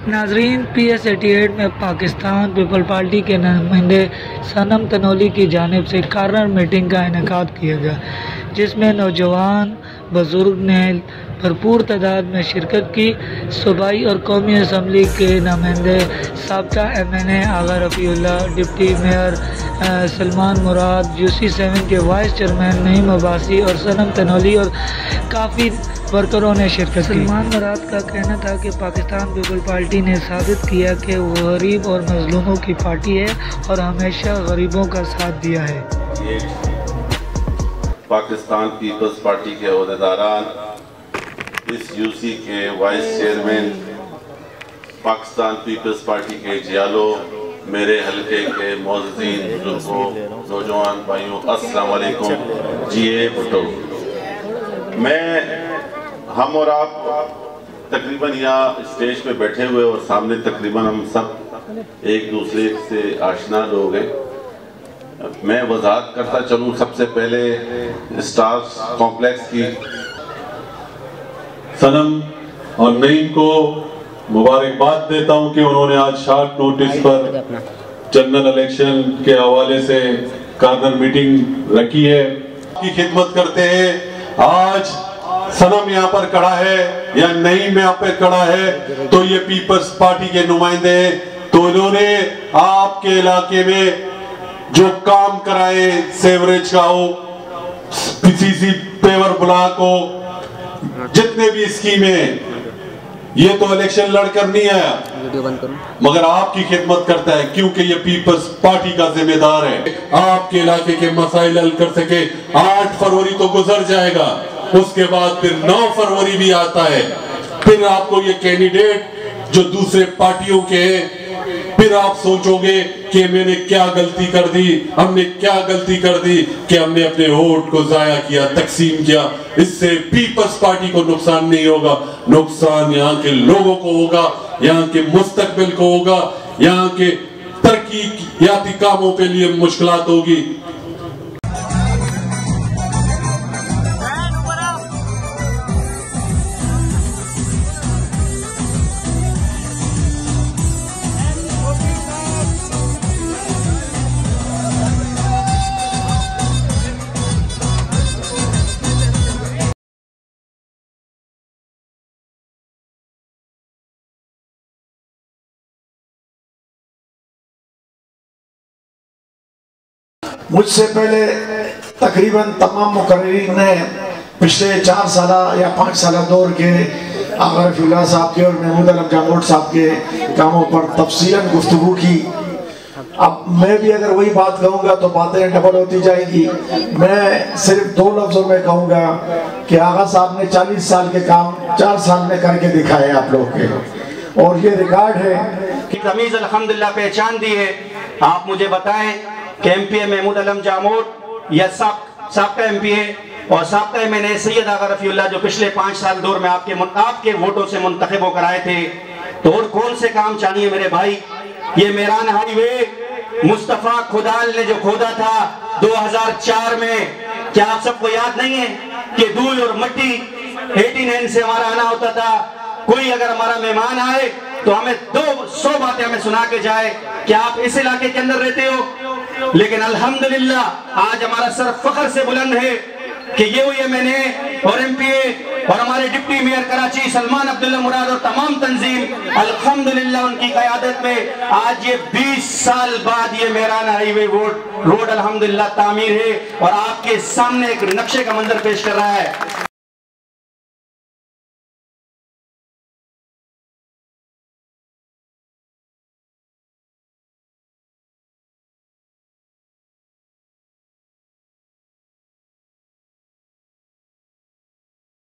नाजरीन, PS88 में Pakistan people party के नुमाइंदे सनम तनोली की जानिब से कार्नर मीटिंग का इनेकाद किया गया, जिसमें नौजवान बुजुर्ग ने भरपूर तादाद में शिरकत की। सूबाई और कौमी असम्बली के नुमाइंदे साबका MNA आगा रफ़ीउल्लाह, डिप्टी मेयर सलमान मुराद, UC7 के वाइस चेयरमैन नईम अब्बासी और सनम तनोली और काफ़ी वर्करों ने शिरकत की। सलमान मुराद का कहना था कि पाकिस्तान पीपल पार्टी ने साबित किया कि वो गरीब और मजलूमों की पार्टी है और हमेशा गरीबों का साथ दिया है। पाकिस्तान पीपल्स पार्टी के अहदेदारान, इस UC के वाइस चेयरमैन, पाकिस्तान पीपल्स पार्टी के जियालो, मेरे हल्के के मोअज़्ज़ीन बुजुर्गों, नौजवान भाइयों, अस्सलाम वालेकुम। जिए भुट्टो, हम और आप तकरीबन यहाँ स्टेज पे बैठे हुए और सामने तकरीबन हम सब एक दूसरे से आशना लोग हैं। मैं वजाहत करता चलूँ सबसे पहले स्टार्स कॉम्प्लेक्स की। सनम और नईम को मुबारकबाद देता हूँ कि उन्होंने आज शॉर्ट नोटिस पर जनरल इलेक्शन के हवाले से कार्नर मीटिंग रखी है। की खिदमत करते हैं। आज सनम यहाँ पर खड़ा है या नईम यहाँ पे खड़ा है तो ये पीपल्स पार्टी के नुमाइंदे हैं। तो इन्होंने आपके इलाके में जो काम कराए, सेवरेज का हो, PCC पेवर ब्लॉक हो, जितने भी स्कीमें, ये तो इलेक्शन लड़कर नहीं आया, मगर आपकी खिदमत करता है क्योंकि ये पीपल्स पार्टी का जिम्मेदार है। आपके इलाके के मसाइल हल कर सके। 8 फरवरी तो गुजर जाएगा, उसके बाद फिर 9 फरवरी भी आता है। फिर आपको ये कैंडिडेट जो दूसरे पार्टियों के हैं, फिर आप सोचोगे कि मैंने क्या गलती कर दी, हमने क्या गलती कर दी कि हमने अपने वोट को जाया किया, तकसीम किया। इससे पीपल्स पार्टी को नुकसान नहीं होगा, नुकसान यहाँ के लोगों को होगा, यहाँ के मुस्तकबिल को होगा, यहाँ के तरक्कीयाती कामों के लिए मुश्किलात होगी। मुझसे पहले तकरीबन तमाम मुकर्रीरीन ने पिछले 4 साल या 5 साल दौर के आगा रफ़ीउल्लाह साहब के और महमूद आलम जामोद साहब के कामों पर तफसीलन गुफ्तगू की। अब मैं भी अगर वही बात कहूँगा तो बातें डबल होती जाएंगी। मैं सिर्फ 2 लफ्ज़ों में कहूँगा कि आगा साहब ने 40 साल के काम 4 साल में करके दिखाए आप लोग के, और ये रिकॉर्ड है कि तमीज़ अल्हम्दुलिल्लाह पहचान दी है। आप मुझे बताएं कि MPA महमूद आलम जामोद या साबका MPA और साबका MNA सैयद आगा रफ़ीउल्लाह जो पिछले 5 साल दौर में आपके वोटों से मुंतखब होकर आए थे, तो और कौन से काम चाहिए मेरे भाई। ये मेरान हाईवे मुस्तफ़ा खुदाल ने जो खोदा था 2004 में, क्या आप सबको याद नहीं है कि धूल और मिट्टी 89 से हमारा आना होता था। कोई अगर हमारा मेहमान आए तो हमें 200 बातें हमें सुना के जाए कि आप इस इलाके के अंदर रहते हो, लेकिन अल्हम्दुलिल्लाह आज हमारा सर फख्र से बुलंद है कि ये हुई MNA और MPA और हमारे डिप्टी मेयर कराची सलमान अब्दुल्ला मुराद और तमाम तंजीम, अल्हम्दुलिल्लाह उनकी क़यादत में आज ये 20 साल बाद ये मेरान हाईवे रोड अल्हम्दुलिल्लाह तामीर है और आपके सामने एक नक्शे का मंजर पेश कर रहा है।